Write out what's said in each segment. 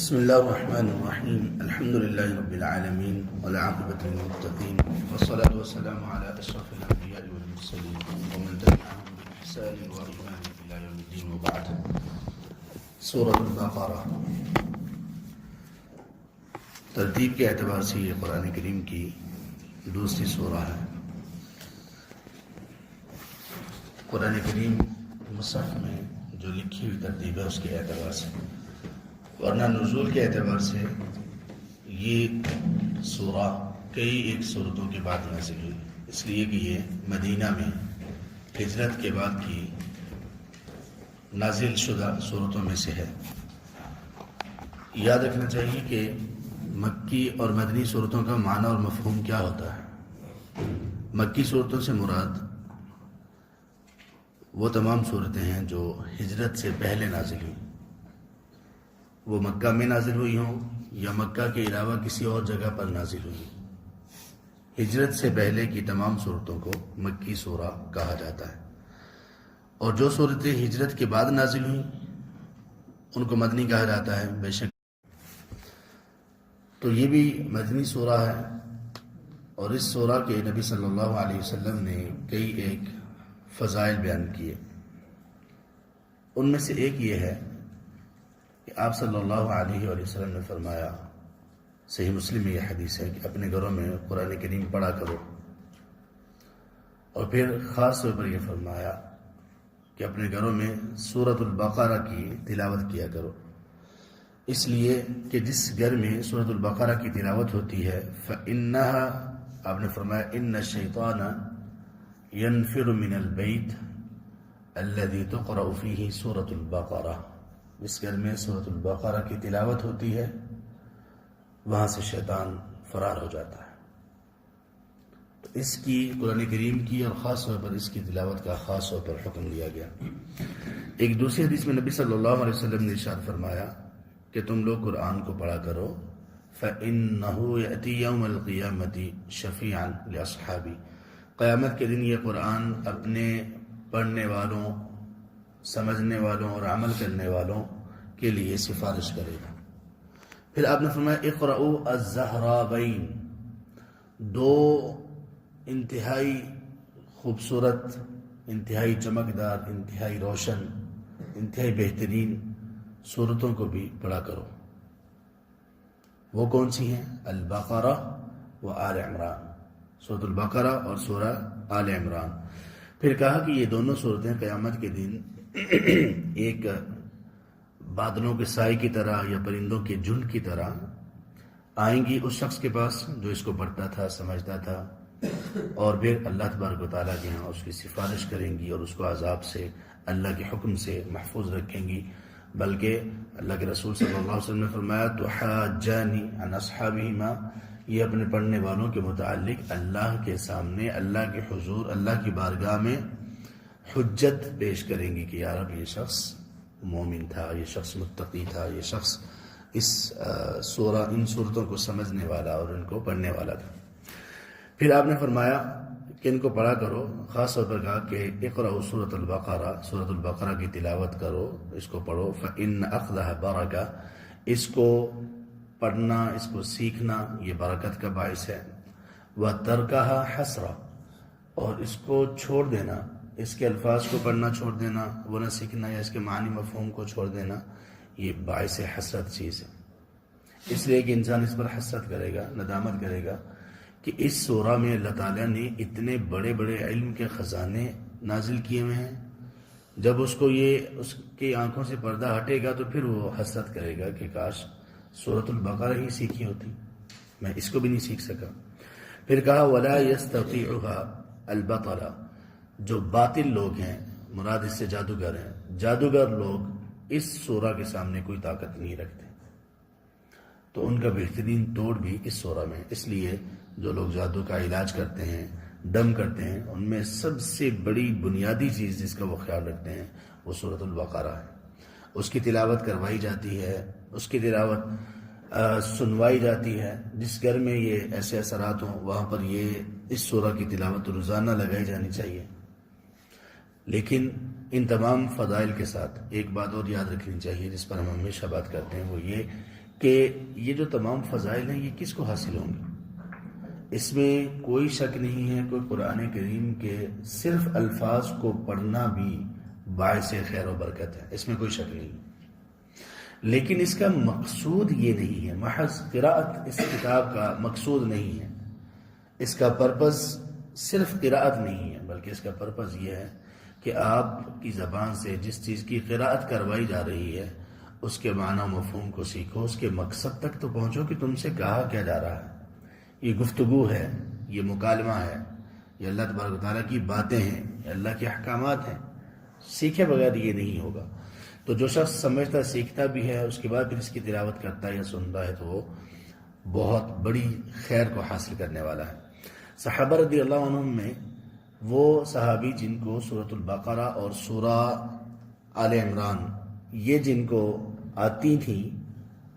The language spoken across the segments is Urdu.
بسم الله الرحمن الرحيم. الحمد لله رب العالمين والعاقبة للمتقين والصلاة والسلام على أشرف الأنبياء والمرسلين ومن تبعهم بإحسان وإيمان إلى يوم الدين. وبعد. سورة البقرہ ترتیب کے اعتبار سے یہ قرآن کریم کی دوسری سورہ ہے. قرآن کریم مصحف میں جو لکھی ہوئی ترتیب ہے اس کے اعتبار سے، ورنہ نزول کے اعتبار سے یہ سورہ کئی ایک صورتوں کے بعد نازل ہوئی، اس لیے کہ یہ مدینہ میں ہجرت کے بعد کی نازل شدہ صورتوں میں سے ہے. یاد رکھنا چاہیے کہ مکی اور مدنی صورتوں کا معنی اور مفہوم کیا ہوتا ہے. مکی صورتوں سے مراد وہ تمام صورتیں ہیں جو ہجرت سے پہلے نازل ہوئی، وہ مکہ میں نازل ہوئی ہوں یا مکہ کے علاوہ کسی اور جگہ پر نازل ہوئی. ہجرت سے پہلے کی تمام صورتوں کو مکی سورہ کہا جاتا ہے، اور جو صورتیں ہجرت کے بعد نازل ہوئیں ان کو مدنی کہا جاتا ہے. بے شک تو یہ بھی مدنی سورہ ہے، اور اس سورہ کے نبی صلی اللہ علیہ وسلم نے کئی ایک فضائل بیان کیے. ان میں سے ایک یہ ہے کہ آپ صلی اللہ علیہ وآلہ وسلم نے فرمایا، صحیح مسلم میں یہ حدیث ہے کہ اپنے گھروں میں قرآن کریم پڑھا کرو، اور پھر خاص طور پر یہ فرمایا کہ اپنے گھروں میں سورۃ البقرہ کی تلاوت کیا کرو، اس لیے کہ جس گھر میں سورۃ البقرہ کی تلاوت ہوتی ہے فَإِنَّهَا، آپ نے فرمایا إِنَّ الشَّيْطَانَ يَنْفِرُ مِنَ الْبَيْتِ الَّذِي تُقْرَأُ فِيهِ سورۃ البقرہ. جس گھر میں سورۃ البقرہ کی تلاوت ہوتی ہے وہاں سے شیطان فرار ہو جاتا ہے. تو اس کی قرآن کریم کی اور خاص طور پر اس کی تلاوت کا خاص طور پر حکم دیا گیا. ایک دوسری حدیث میں نبی صلی اللہ علیہ وسلم نے ارشاد فرمایا کہ تم لوگ قرآن کو پڑھا کرو، فَإِنَّهُ يَأْتِي يَوْمَ الْقِيَامَةِ شَفِيعًا لِأَصْحَابِي. قیامت کے دن یہ قرآن اپنے پڑھنے والوں، سمجھنے والوں اور عمل کرنے والوں کے لیے سفارش کرے گا. پھر آپ نے فرمایا اقرؤوا الزہرابین، دو انتہائی خوبصورت، انتہائی چمکدار، انتہائی روشن، انتہائی بہترین صورتوں کو بھی پڑھا کرو. وہ کون سی ہیں؟ البقرہ و آل عمران، سورۃ البقرہ اور سورہ آل عمران. پھر کہا کہ یہ دونوں صورتیں قیامت کے دن ایک بادلوں کے سائے کی طرح یا پرندوں کے جھنڈ کی طرح آئیں گی اس شخص کے پاس جو اس کو پڑھتا تھا، سمجھتا تھا، اور پھر اللہ تبارک و تعالیٰ کے ہاں اس کی سفارش کریں گی اور اس کو عذاب سے، اللہ کے حکم سے محفوظ رکھیں گی. بلکہ اللہ کے رسول صلی اللہ علیہ وسلم نے فرمایا تحاجانی عن اصحابہما، یہ اپنے پڑھنے والوں کے متعلق اللہ کے سامنے، اللہ کے حضور، اللہ کی بارگاہ میں حجت پیش کریں گی کہ یا رب یہ شخص مومن تھا، یہ شخص متقی تھا، یہ شخص اس سورہ، ان صورتوں کو سمجھنے والا اور ان کو پڑھنے والا تھا. پھر آپ نے فرمایا کہ ان کو پڑھا کرو، خاص طور پر کہا کہ اقرأوا سورۃ البقرہ، سورۃ البقرہ کی تلاوت کرو، اس کو پڑھو. فإن أخذها برکہ، اس کو پڑھنا، اس کو سیکھنا یہ برکت کا باعث ہے. وترکها حسرہ، اور اس کو چھوڑ دینا، اس کے الفاظ کو پڑھنا چھوڑ دینا، وہ نہ سیکھنا، یا اس کے معنی مفہوم کو چھوڑ دینا، یہ باعث حسرت چیز ہے. اس لیے کہ انسان اس پر حسرت کرے گا، ندامت کرے گا کہ اس سورہ میں اللہ تعالیٰ نے اتنے بڑے بڑے علم کے خزانے نازل کیے ہوئے ہیں. جب اس کو یہ اس کی آنکھوں سے پردہ ہٹے گا تو پھر وہ حسرت کرے گا کہ کاش سورۃ البقرہ ہی سیکھی ہوتی، میں اس کو بھی نہیں سیکھ سکا. پھر کہا وَلَا يَسْتَطِيعُهَا الْبَطَلَ، جو باطل لوگ ہیں، مراد اس سے جادوگر ہیں، جادوگر لوگ اس سورہ کے سامنے کوئی طاقت نہیں رکھتے. تو ان کا بہترین توڑ بھی اس سورہ میں. اس لیے جو لوگ جادو کا علاج کرتے ہیں، ڈم کرتے ہیں، ان میں سب سے بڑی بنیادی چیز جس کا وہ خیال رکھتے ہیں وہ سورۃ البقرہ ہے. اس کی تلاوت کروائی جاتی ہے، اس کی تلاوت سنوائی جاتی ہے. جس گھر میں یہ ایسے اثرات ہوں وہاں پر یہ اس سورہ کی تلاوت روزانہ لگائی جانی چاہیے. لیکن ان تمام فضائل کے ساتھ ایک بات اور یاد رکھنی چاہیے جس پر ہم ہمیشہ بات کرتے ہیں، وہ یہ کہ یہ جو تمام فضائل ہیں یہ کس کو حاصل ہوں گے؟ اس میں کوئی شک نہیں ہے، کوئی قرآن کریم کے صرف الفاظ کو پڑھنا بھی باعث خیر و برکت ہے، اس میں کوئی شک نہیں، لیکن اس کا مقصود یہ نہیں ہے، محض قراءت اس کتاب کا مقصود نہیں ہے، اس کا پرپز صرف قراءت نہیں ہے، بلکہ اس کا پرپز یہ ہے کہ آپ کی زبان سے جس چیز کی قراءت کروائی جا رہی ہے اس کے معنی و مفہوم کو سیکھو، اس کے مقصد تک تو پہنچو کہ تم سے کہا کیا جا رہا ہے۔ یہ گفتگو ہے، یہ مکالمہ ہے، یہ اللہ تبارک و تعالیٰ کی باتیں ہیں، یہ اللہ کے احکامات ہیں، سیکھے بغیر یہ نہیں ہوگا۔ تو جو شخص سمجھتا سیکھتا بھی ہے اس کے بعد پھر اس کی تلاوت کرتا ہے یا سنتا ہے تو وہ بہت بڑی خیر کو حاصل کرنے والا ہے۔ صحابہ رضی اللہ عنہم میں وہ صحابی جن کو سورۃ البقرہ اور سورہ آل عمران یہ جن کو آتی تھیں،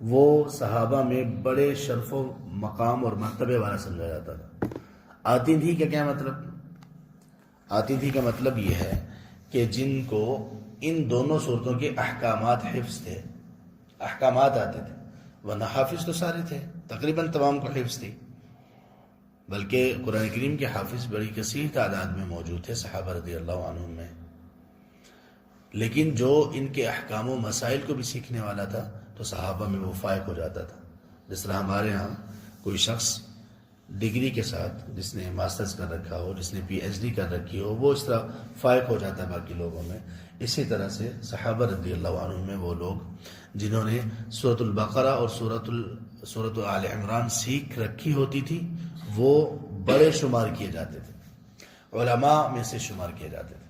وہ صحابہ میں بڑے شرف و مقام اور مرتبے والا سمجھا جاتا تھا۔ آتی تھی کا کیا مطلب؟ آتی تھی کا مطلب یہ ہے کہ جن کو ان دونوں صورتوں کے احکامات حفظ تھے، احکامات آتے تھے، ورنہ حافظ تو سارے تھے، تقریباً تمام کو حفظ تھی، بلکہ قرآن کریم کے حافظ بڑی کثیر تعداد میں موجود تھے صحابہ رضی اللہ عنہم میں، لیکن جو ان کے احکام و مسائل کو بھی سیکھنے والا تھا تو صحابہ میں وہ فائق ہو جاتا تھا۔ جس طرح ہمارے ہاں کوئی شخص ڈگری کے ساتھ جس نے ماسٹرز کر رکھا ہو، جس نے پی ایچ ڈی کر رکھی ہو، وہ اس طرح فائق ہو جاتا ہے باقی لوگوں میں، اسی طرح سے صحابہ رضی اللہ عنہم میں وہ لوگ جنہوں نے سورۃ البقرہ اور سورۃ آل عمران سیکھ رکھی ہوتی تھی وہ بڑے شمار کیے جاتے تھے، علماء میں سے شمار کیے جاتے تھے۔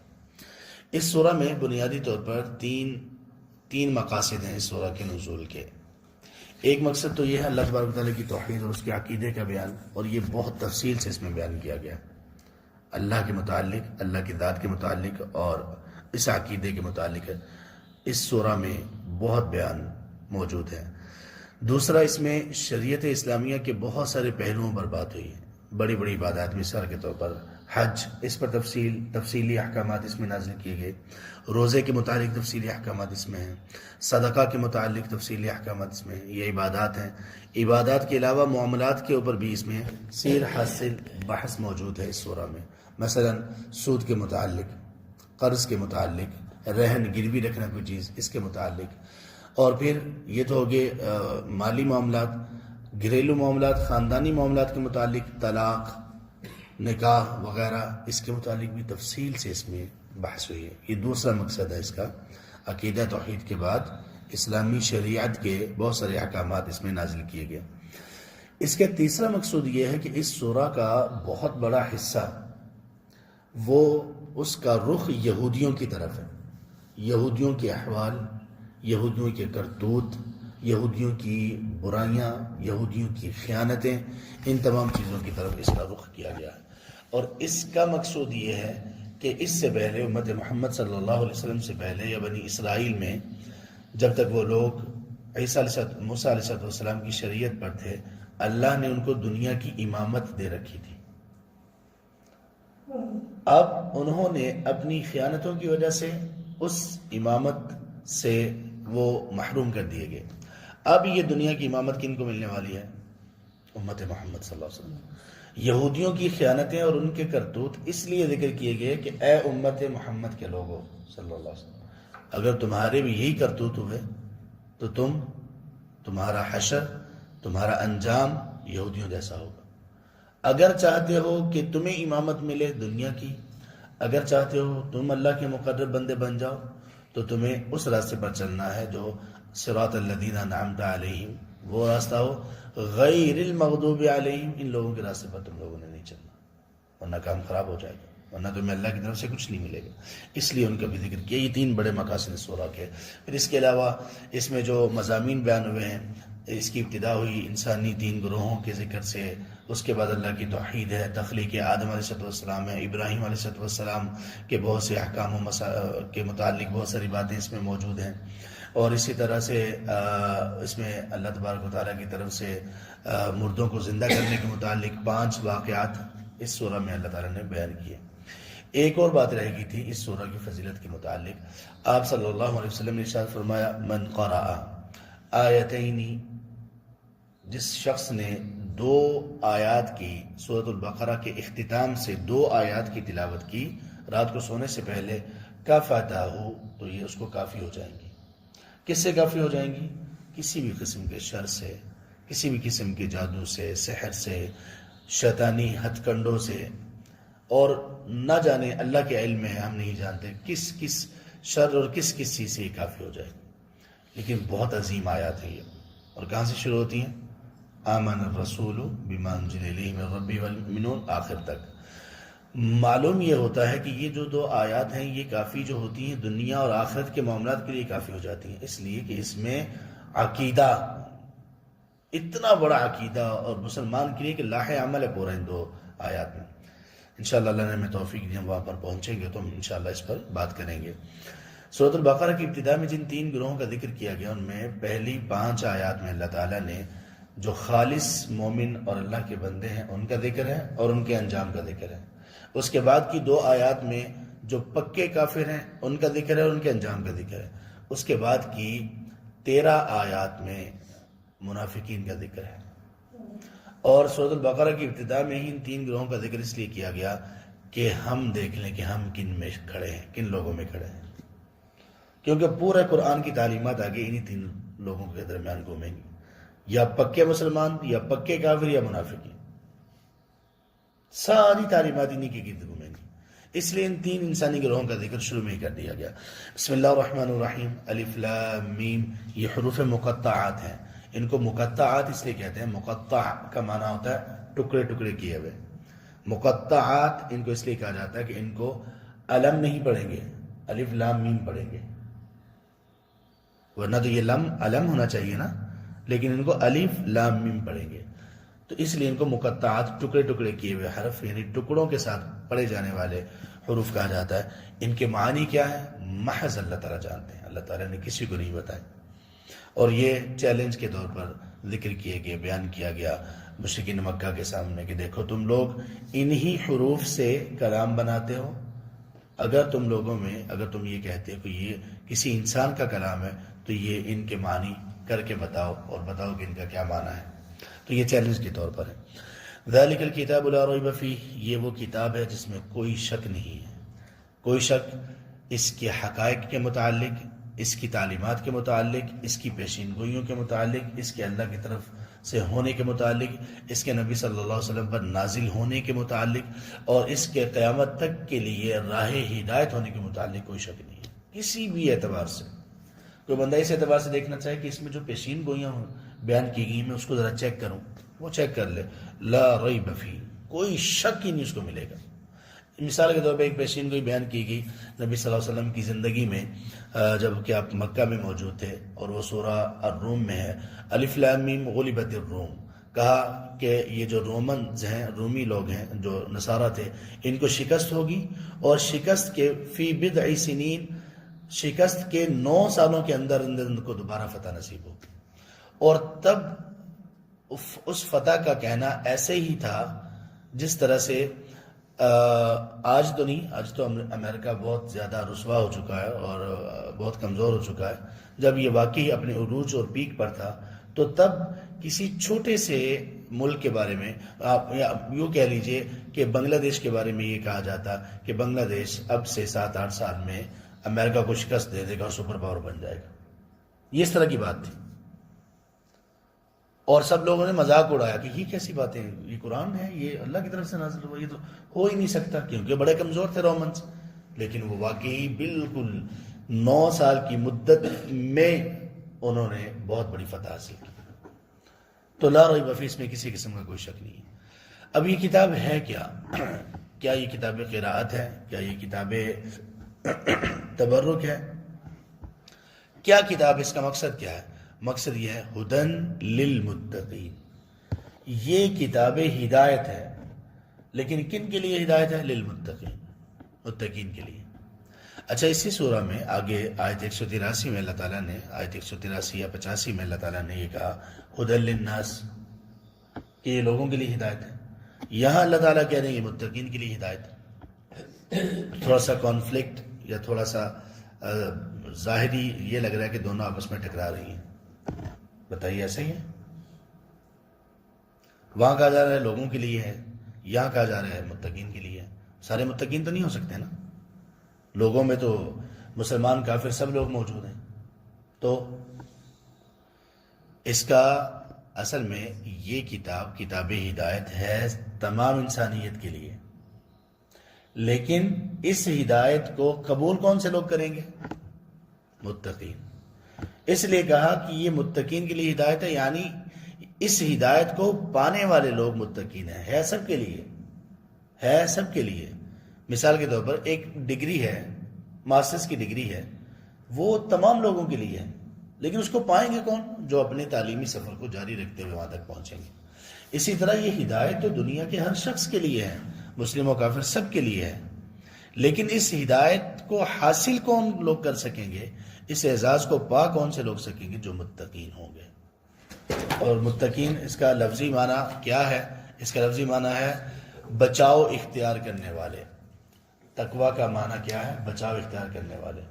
اس سورہ میں بنیادی طور پر تین مقاصد ہیں اس سورہ کے نزول کے۔ ایک مقصد تو یہ ہے اللہ تبارک و تعالیٰ کی توحید اور اس کے عقیدے کا بیان، اور یہ بہت تفصیل سے اس میں بیان کیا گیا، اللہ کے متعلق، اللہ کی ذات کے متعلق اور اس عقیدے کے متعلق اس سورہ میں بہت بیان موجود ہے۔ دوسرا، اس میں شریعت اسلامیہ کے بہت سارے پہلوؤں پر بات ہوئی ہے، بڑی بڑی عبادات، مثال کے طور پر حج، اس پر تفصیلی احکامات اس میں نازل کیے گئے، روزے کے متعلق تفصیلی احکامات اس میں ہیں، صدقہ کے متعلق تفصیلی احکامات اس میں ہیں، یہ عبادات ہیں۔ عبادات کے علاوہ معاملات کے اوپر بھی اس میں سیر حاصل بحث موجود ہے اس سورہ میں، مثلا سود کے متعلق، قرض کے متعلق، رہن گروی رکھنا کوئی چیز اس کے متعلق، اور پھر یہ تو ہو گئے مالی معاملات، گھریلو معاملات، خاندانی معاملات کے متعلق، طلاق، نکاح وغیرہ، اس کے متعلق بھی تفصیل سے اس میں بحث ہوئی ہے۔ یہ دوسرا مقصد ہے اس کا، عقیدہ توحید کے بعد اسلامی شریعت کے بہت سارے احکامات اس میں نازل کیے گئے۔ اس کا تیسرا مقصود یہ ہے کہ اس سورہ کا بہت بڑا حصہ وہ اس کا رخ یہودیوں کی طرف ہے، یہودیوں کے احوال، یہودیوں کے کرتوت، یہودیوں کی برائیاں، یہودیوں کی خیانتیں، ان تمام چیزوں کی طرف اس کا رخ کیا گیا ہے۔ اور اس کا مقصود یہ ہے کہ اس سے پہلے امت محمد صلی اللہ علیہ وسلم سے پہلے یا بنی اسرائیل میں جب تک وہ لوگ موسیٰ علیہ السلام کی شریعت پر تھے، اللہ نے ان کو دنیا کی امامت دے رکھی تھی۔ اب انہوں نے اپنی خیانتوں کی وجہ سے اس امامت سے وہ محروم کر دیے گئے۔ اب یہ دنیا کی امامت کن کو ملنے والی ہے؟ امت محمد صلی اللہ علیہ وسلم۔ یہودیوں کی خیانتیں اور ان کے کرتوت اس لیے ذکر کیے گئے کہ اے امت محمد کے لوگوں صلی اللہ علیہ وسلم، اگر تمہارے بھی یہی کرتوت ہوئے تو تمہارا حشر، تمہارا انجام یہودیوں جیسا ہوگا۔ اگر چاہتے ہو کہ تمہیں امامت ملے دنیا کی، اگر چاہتے ہو تم اللہ کے مقرب بندے بن جاؤ، تو تمہیں اس راستے پر چلنا ہے جو صراط الذین انعمت علیہم، وہ راستہ ہو، غیر المغضوب علیہم، ان لوگوں کے راستے پر تم لوگوں نے نہیں چلنا، ورنہ کام خراب ہو جائے گا، ورنہ تمہیں اللہ کی طرف سے کچھ نہیں ملے گا۔ اس لیے ان کا بھی ذکر کیا۔ یہ تین بڑے مقاصد سورہ کے۔ پھر اس کے علاوہ اس میں جو مضامین بیان ہوئے ہیں، اس کی ابتدا ہوئی انسانی تین گروہوں کے ذکر سے، اس کے بعد اللہ کی توحید ہے، تخلیق آدم علیہ السلام ہے، ابراہیم علیہ السلام کے بہت سے احکام و کے متعلق بہت ساری باتیں اس میں موجود ہیں، اور اسی طرح سے اس میں اللہ تبارک و تعالیٰ کی طرف سے مردوں کو زندہ کرنے کے متعلق 5 واقعات اس سورہ میں اللہ تعالیٰ نے بیان کیے۔ ایک اور بات رہ گئی تھی اس سورہ کی فضیلت کے متعلق، آپ صلی اللہ علیہ وسلم نے ارشاد فرمایا من قرأ آیتین جس شخص نے 2 آیات کی سورۃ البقرہ کے اختتام سے 2 آیات کی تلاوت کی رات کو سونے سے پہلے، کفاتہ، تو یہ اس کو کافی ہو جائیں گی۔ کس سے کافی ہو جائیں گی؟ کسی بھی قسم کے شر سے، کسی بھی قسم کے جادو سے، سحر سے، شیطانی ہتھ کنڈوں سے، اور نہ جانے اللہ کے علم میں ہے، ہم نہیں جانتے کس کس شر اور کس کس چیز سے یہ کافی ہو جائے گی۔ لیکن بہت عظیم آیات ہے یہ، اور کہاں سے شروع ہوتی ہیں؟ آمن الرسول بما انزل الیہ من ربہ والمؤمنون، آخر تک۔ معلوم یہ ہوتا ہے کہ یہ جو 2 آیات ہیں یہ کافی جو ہوتی ہیں دنیا اور آخرت کے معاملات کے لیے کافی ہو جاتی ہیں، اس لیے کہ اس میں عقیدہ، اتنا بڑا عقیدہ اور مسلمان کے لیے کہ لاح عمل ہے پورا ان 2 آیات میں۔ انشاءاللہ اللہ نے ہمیں توفیق دی، ہم وہاں پر پہنچیں گے تو ہم انشاءاللہ اس پر بات کریں گے۔ سورۃ البقرہ کی ابتدا میں جن 3 گروہوں کا ذکر کیا گیا ان میں پہلی 5 آیات میں اللہ تعالیٰ نے جو خالص مومن اور اللہ کے بندے ہیں ان کا ذکر ہے اور ان کے انجام کا ذکر ہے۔ اس کے بعد کی 2 آیات میں جو پکے کافر ہیں ان کا ذکر ہے اور ان کے انجام کا ذکر ہے۔ اس کے بعد کی 13 آیات میں منافقین کا ذکر ہے۔ اور سورۃ البقرہ کی ابتدا میں ہی ان 3 گروہوں کا ذکر اس لیے کیا گیا کہ ہم دیکھ لیں کہ ہم کن میں کھڑے ہیں، کن لوگوں میں کھڑے ہیں، کیونکہ پورے قرآن کی تعلیمات آگے انہی 3 لوگوں کے درمیان گھومیں گی، یا پکے مسلمان، یا پکے کافر، یا منافقین۔ ساری تعلیمات انہی کے گرد گھومیں گی، اس لیے ان 3 انسانی گروہوں کا ذکر شروع میں ہی کر دیا گیا۔ بسم اللہ الرحمن الرحیم، الف لام میم، یہ حروف مقطعات ہیں۔ ان کو مقطعات اس لیے کہتے ہیں، مقطع کا معنی ہوتا ہے ٹکڑے ٹکڑے کیے ہوئے۔ مقطعات ان کو اس لیے کہا جاتا ہے کہ ان کو علم نہیں پڑھیں گے، الف لام میم پڑھیں گے، ورنہ تو یہ علم ہونا چاہیے نا، لیکن ان کو الف لام میم پڑھیں گے، تو اس لیے ان کو مقطعات، ٹکڑے ٹکڑے کیے ہوئے حرف، یعنی ٹکڑوں کے ساتھ پڑھے جانے والے حروف کہا جاتا ہے۔ ان کے معنی کیا ہے محض اللہ تعالیٰ جانتے ہیں، اللہ تعالیٰ نے کسی کو نہیں بتائے، اور یہ چیلنج کے طور پر ذکر کیے گئے، بیان کیا گیا مشرکین مکہ کے سامنے کہ دیکھو تم لوگ انہی حروف سے کلام بناتے ہو، اگر تم یہ کہتے ہو کہ یہ کسی انسان کا کلام ہے تو یہ ان کے معنی کر کے بتاؤ، اور بتاؤ کہ ان کا کیا معنی ہے۔ تو یہ چیلنج کے طور پر ہے۔ ذالک الکتاب لا ریب فیہ، یہ وہ کتاب ہے جس میں کوئی شک نہیں ہے، کوئی شک اس کے حقائق کے متعلق، اس کی تعلیمات کے متعلق، اس کی پیشین گوئیوں کے متعلق، اس کے اللہ کی طرف سے ہونے کے متعلق، اس کے نبی صلی اللہ علیہ وسلم پر نازل ہونے کے متعلق، اور اس کے قیامت تک کے لیے راہ ہدایت ہونے کے متعلق کوئی شک نہیں ہے کسی بھی اعتبار سے۔ کوئی بندہ اس اعتبار سے دیکھنا چاہے کہ اس میں جو پیشین گوئیاں بیان کی گئی میں اس کو ذرا چیک کروں، وہ چیک کر لے، لا ریب فیہ، کوئی شک ہی نہیں اس کو ملے گا۔ مثال کے طور پہ ایک پیشین گوئی بیان کی گئی نبی صلی اللہ علیہ وسلم کی زندگی میں، جب کہ آپ مکہ میں موجود تھے، اور وہ سورہ الروم میں ہے، الف لام میم غلبت الروم، کہا کہ یہ جو رومنز ہیں، رومی لوگ ہیں جو نصارہ تھے، ان کو شکست ہوگی، اور شکست کے فی بضع سنین، شکست کے 9 سالوں کے اندر ان کو دوبارہ فتح نصیب ہوگی۔ اور تب اس فتح کا کہنا ایسے ہی تھا جس طرح سے آج تو نہیں، آج تو امریکہ بہت زیادہ رسوا ہو چکا ہے اور بہت کمزور ہو چکا ہے۔ جب یہ واقعی اپنے عروج اور پیک پر تھا تو تب کسی چھوٹے سے ملک کے بارے میں، آپ یوں کہہ لیجئے کہ بنگلہ دیش کے بارے میں یہ کہا جاتا کہ بنگلہ دیش اب سے 7-8 سال میں امریکہ کو شکست دے دے گا اور سپر پاور بن جائے گا، یہ اس طرح کی بات تھی۔ اور سب لوگوں نے مذاق اڑایا کہ یہ کیسی باتیں، یہ قرآن ہے، یہ اللہ کی طرف سے نازل ہوا، یہ تو ہو ہی نہیں سکتا، کیونکہ بڑے کمزور تھے رومنز۔ لیکن وہ واقعی بالکل 9 سال کی مدت میں انہوں نے بہت بڑی فتح حاصل کی۔ تو لا ریب فیہ، اس میں کسی قسم کا کوئی شک نہیں ہے۔ اب یہ کتاب ہے کیا؟ کیا یہ کتاب قراءت ہے؟ کیا یہ کتاب تبرک ہے؟ کیا کتاب، اس کا مقصد کیا ہے؟ مقصد یہ ہے ہدن للمتقین، یہ کتاب ہدایت ہے، لیکن کن کے لیے ہدایت ہے؟ للمتقین، متقین کے لیے۔ اچھا، اسی سورہ میں آگے آیت 183 میں اللہ تعالیٰ نے، آیت 183 یا 85 میں اللہ تعالیٰ نے یہ کہا ہدن للناس، کہ یہ لوگوں کے لیے ہدایت ہے۔ یہاں اللہ تعالیٰ کہہ رہے ہیں یہ متقین کے لیے ہدایت ہے۔ تھوڑا سا کانفلکٹ یا تھوڑا سا ظاہری یہ لگ رہا ہے کہ دونوں آپس میں ٹکرا رہی ہیں، بتائیے ایسا ہی ہے؟ وہاں کہا جا رہا ہے لوگوں کے لیے ہے، یہاں کہا جا رہا ہے متقین کے لیے ہے۔ سارے متقین تو نہیں ہو سکتے نا، لوگوں میں تو مسلمان کافر سب لوگ موجود ہیں۔ تو اس کا اصل میں یہ کتاب ہدایت ہے تمام انسانیت کے لیے، لیکن اس ہدایت کو قبول کون سے لوگ کریں گے؟ متقین۔ اس لیے کہا کہ یہ متقین کے لیے ہدایت ہے، یعنی اس ہدایت کو پانے والے لوگ متقین ہیں، ہے سب کے لیے، ہے سب کے لیے۔ مثال کے طور پر ایک ڈگری ہے، ماسٹرز کی ڈگری ہے، وہ تمام لوگوں کے لیے ہے، لیکن اس کو پائیں گے کون؟ جو اپنے تعلیمی سفر کو جاری رکھتے ہوئے وہاں تک پہنچیں گے۔ اسی طرح یہ ہدایت تو دنیا کے ہر شخص کے لیے ہے، مسلم و کافر سب کے لیے ہے، لیکن اس ہدایت کو حاصل کون لوگ کر سکیں گے، اس اعزاز کو پا کون سے لوگ سکیں گے؟ جو متقین ہوں گے۔ اور متقین اس کا لفظی معنی کیا ہے؟ اس کا لفظی معنی ہے بچاؤ اختیار کرنے والے۔ تقوی کا معنی کیا ہے؟ بچاؤ اختیار کرنے والے۔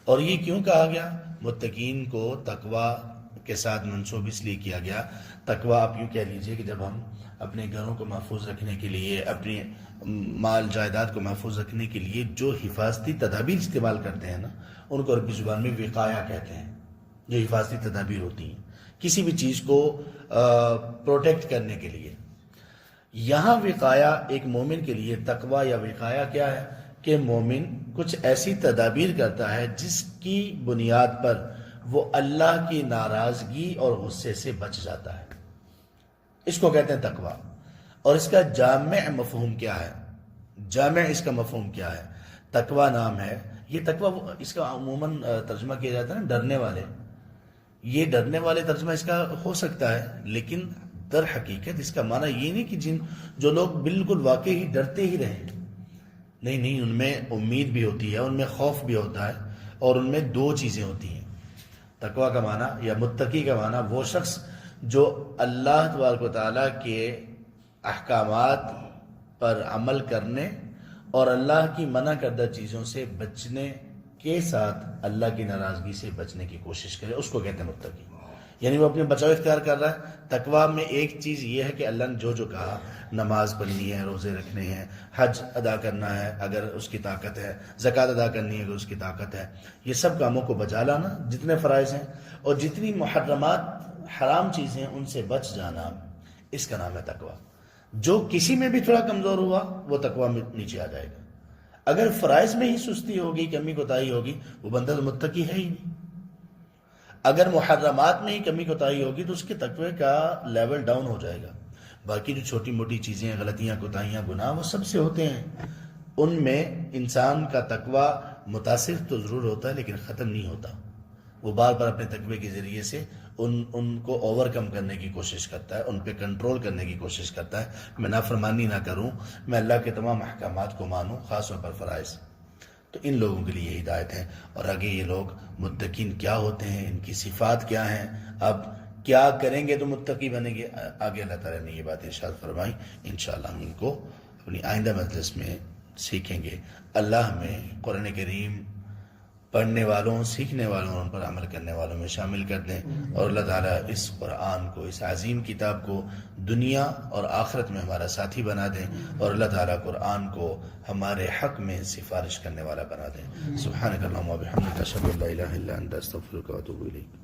اور یہ کیوں کہا گیا؟ متقین کو تقوی کے ساتھ منسوب اس لیے کیا گیا، تقوی آپ یوں کہہ لیجئے کہ جب ہم اپنے گھروں کو محفوظ رکھنے کے لیے، اپنی مال جائیداد کو محفوظ رکھنے کے لیے جو حفاظتی تدابیر استعمال کرتے ہیں نا، ان کو عربی زبان میں وقایہ کہتے ہیں۔ جو حفاظتی تدابیر ہوتی ہیں کسی بھی چیز کو پروٹیکٹ کرنے کے لیے، یہاں وقایہ ایک مومن کے لیے تقوی یا وقایہ کیا ہے کہ مومن کچھ ایسی تدابیر کرتا ہے جس کی بنیاد پر وہ اللہ کی ناراضگی اور غصے سے بچ جاتا ہے، اس کو کہتے ہیں تقوی۔ اور اس کا جامع مفہوم کیا ہے؟ جامع اس کا مفہوم کیا ہے؟ تقوی نام ہے، یہ تقوی اس کا عموماً ترجمہ کیا جاتا ہے نا ڈرنے والے، یہ ڈرنے والے ترجمہ اس کا ہو سکتا ہے، لیکن در حقیقت اس کا معنی یہ نہیں کہ جو لوگ بالکل واقعی ڈرتے ہی رہیں، نہیں، ان میں امید بھی ہوتی ہے، ان میں خوف بھی ہوتا ہے، اور ان میں دو چیزیں ہوتی ہیں۔ تقوی کا معنی یا متقی کا معنی وہ شخص جو اللہ تبارک و تعالیٰ کے احکامات پر عمل کرنے اور اللہ کی منع کردہ چیزوں سے بچنے کے ساتھ اللہ کی ناراضگی سے بچنے کی کوشش کرے، اس کو کہتے ہیں متقی۔ یعنی وہ اپنے بچاؤ اختیار کر رہا ہے۔ تقوی میں ایک چیز یہ ہے کہ اللہ نے جو کہا، نماز پڑھنی ہے، روزے رکھنے ہیں، حج ادا کرنا ہے اگر اس کی طاقت ہے، زکوٰۃ ادا کرنی ہے اگر اس کی طاقت ہے، یہ سب کاموں کو بجا لانا جتنے فرائض ہیں، اور جتنی محرمات حرام چیزیں ان سے بچ جانا، اس کا نام ہے تقوی۔ جو کسی میں بھی تھوڑا کمزور ہوا وہ تقوی میں نیچے آ جائے گا۔ اگر فرائض میں ہی سستی ہوگی، کمی کوتاہی ہوگی، وہ بندہ تو متقی ہے ہی نہیں۔ اگر محرمات میں ہی کمی کوتاہی ہوگی تو اس کے تقوی کا لیول ڈاؤن ہو جائے گا۔ باقی جو چھوٹی موٹی چیزیں، غلطیاں، کوتاہیاں، گناہ، وہ سب سے ہوتے ہیں، ان میں انسان کا تقوی متاثر تو ضرور ہوتا ہے لیکن ختم نہیں ہوتا۔ وہ بار بار اپنے تقوی کے ذریعے سے ان کو اوور کم کرنے کی کوشش کرتا ہے، ان پہ کنٹرول کرنے کی کوشش کرتا ہے۔ میں نافرمانی نہ کروں، میں اللہ کے تمام احکامات کو مانوں، خاص طور پر فرائض۔ تو ان لوگوں کے لیے یہ ہدایت ہے۔ اور آگے یہ لوگ متقین کیا ہوتے ہیں، ان کی صفات کیا ہیں، اب کیا کریں گے تو متقی بنیں گے، آگے اللہ تعالیٰ نے یہ بات ارشاد فرمائی۔ انشاءاللہ ہم ان کو اپنی آئندہ مجلس میں سیکھیں گے۔ اللہ ہمیں قرآن کریم پڑھنے والوں، سیکھنے والوں اور ان پر عمل کرنے والوں میں شامل کر دیں، اور اللہ تعالیٰ اس قرآن کو، اس عظیم کتاب کو دنیا اور آخرت میں ہمارا ساتھی بنا دیں، اور اللہ تعالیٰ قرآن کو ہمارے حق میں سفارش کرنے والا بنا دیں۔ سبحانک اللہم و بحمدک، اشہد ان لا الہ الا انت، استغفرک و اتوب الیک۔